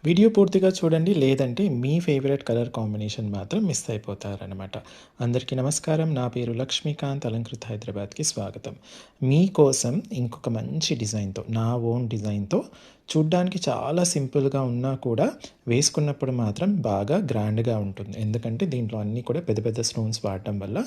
Video పూర్తిగా చూడండి. లేదంటే మీ ఫేవరెట్ కలర్ కాంబినేషన్ మాత్రం మిస్ అయిపోతారనమాట. అందరికీ నమస్కారం. నా పేరు లక్ష్మీకాంత్. అలంకృత్ హైదరాబాద్‌కి స్వాగతం. మీకోసం ఇంకొక మంచి డిజైన్‌తో, నా ఓన్ డిజైన్‌తో, చూడ్డానికి చాలా సింపుల్‌గా ఉన్నా కూడా వేసుకున్నప్పుడు మాత్రం బాగా గ్రాండ్‌గా ఉంటుంది. ఎందుకంటే దీంట్లో అన్నీ కూడా పెద్ద పెద్ద స్టోన్స్ వాడటం వల్ల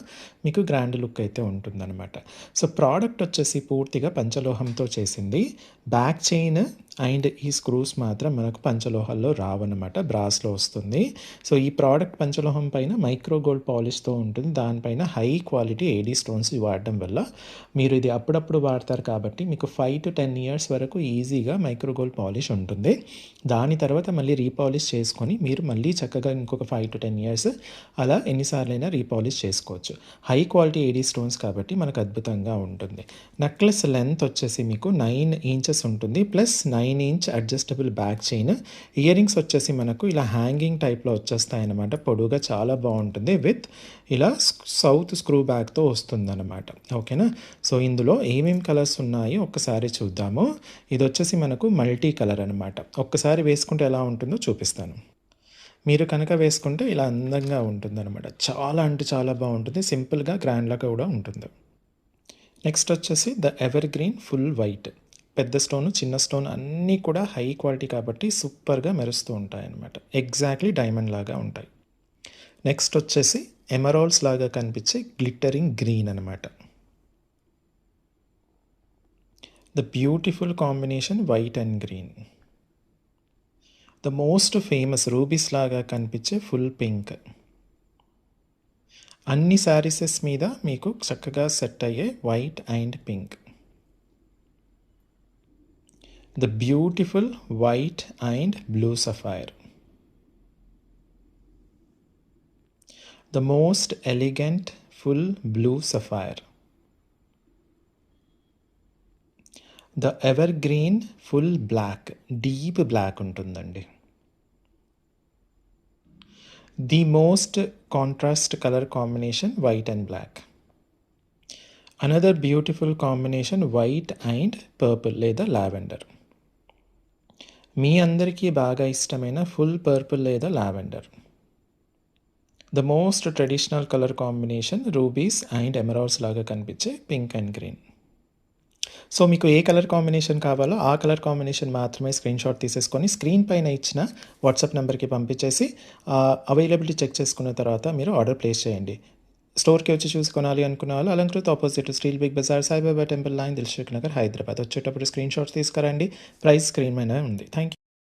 మీకు గ్రాండ్ లుక్ అయితే ఉంటుందనమాట. సో, ప్రోడక్ట్ వచ్చేసి పూర్తిగా పంచలోహంతో చేసింది. బ్యాక్ చైన్ అండ్ ఈ స్క్రూస్ మాత్రం మనకు పంచలోహాల్లో రావన్నమాట. బ్రాస్‌లో వస్తుంది. సో, ఈ ప్రోడక్ట్ పంచలోహం పైన మైక్రో గోల్డ్ పాలిష్‌తో ఉంటుంది. దానిపైన హై క్వాలిటీ ఏడీ స్టోన్స్ వాడడం వల్ల మీరు ఇది అప్పుడప్పుడు వాడతారు కాబట్టి మీకు 5-10 ఇయర్స్ వరకు ఈజీగా మైక్రో గోల్డ్ పాలిష్ ఉంటుంది. దాని తర్వాత మళ్ళీ రీపాలిష్ చేసుకొని మీరు మళ్ళీ చక్కగా ఇంకొక 5-10 ఇయర్స్ అలా ఎన్నిసార్లైనా రీపాలిష్ చేసుకోవచ్చు. హై క్వాలిటీ ఏడీ స్టోన్స్ కాబట్టి మనకు అద్భుతంగా ఉంటుంది. నెక్లెస్ లెంత్ వచ్చేసి మీకు 9 ఇంచెస్ ఉంటుంది. Plus 9 inch adjustable back chain. Ear rings వచ్చేసి మనకు ఇలా హ్యాంగింగ్ టైప్‌లో వచ్చేస్తాయన్నమాట. పొడువుగా చాలా బావుంటుంది. విత్ ఇలా సౌత్ స్క్రూ బ్యాక్‌తో వస్తుందన్నమాట. ఓకేనా? సో, ఇందులో ఏమేం కలర్స్ ఉన్నాయో ఒక్కసారి చూద్దాము. ఇదొచ్చేసి మనకు మల్టీ కలర్ అనమాట. ఒక్కసారి వేసుకుంటే ఎలా ఉంటుందో చూపిస్తాను. మీరు కనుక వేసుకుంటే ఇలా అందంగా ఉంటుందనమాట. చాలా అంటే చాలా బావుంటుంది. సింపుల్‌గా, గ్రాండ్‌గా కూడా ఉంటుంది. నెక్స్ట్ వచ్చేసి the evergreen full white. పెద్ద స్టోన్, చిన్న స్టోన్ అన్నీ కూడా హై క్వాలిటీ కాబట్టి సూపర్‌గా మెరుస్తూ ఉంటాయన్నమాట. ఎగ్జాక్ట్‌లీ డైమండ్ లాగా ఉంటాయి. నెక్స్ట్ వచ్చేసి ఎమరాల్డ్స్ లాగా కనిపించే గ్లిట్టరింగ్ గ్రీన్ అనమాట. The beautiful combination white and green. The most famous rubies లాగా కనిపించే ఫుల్ పింక్. అన్ని శారీసెస్ మీద మీకు చక్కగా సెట్ అయ్యే white and pink. The beautiful white and blue sapphire. The most elegant full blue sapphire. The evergreen full black. Deep black ఉంటుందండి. The most contrast colour combination white and black. Another beautiful combination white and purple లేదా lavender. మీ అందరికీ బాగా ఇష్టమైన full purple లేదా lavender. The most traditional colour combination rubies and emeralds లాగా కనిపించే pink and green. So, మీకు ఏ కలర్ కాంబినేషన్ కావాలో ఆ కలర్ కాంబినేషన్ మాత్రమే స్క్రీన్‌షాట్ తీసేసుకొని స్క్రీన్ పైన ఇచ్చిన వాట్సాప్ నెంబర్‌కి పంపించేసి అవైలబిలిటీ చెక్ చేసుకున్న తర్వాత మీరు ఆర్డర్ ప్లేస్ చేయండి. స్టోర్‌కి వచ్చి చూసి కొనాలి అనుకున్న వాళ్ళు Alankrit opposite steel Big Bazaar Saibaba temple line, Dilsukh Nagar, Hyderabad. వచ్చేటప్పుడు స్క్రీన్‌షాట్స్ తీసుకురండి. ప్రైస్ స్క్రీన్ మీద ఉంది. Thank you.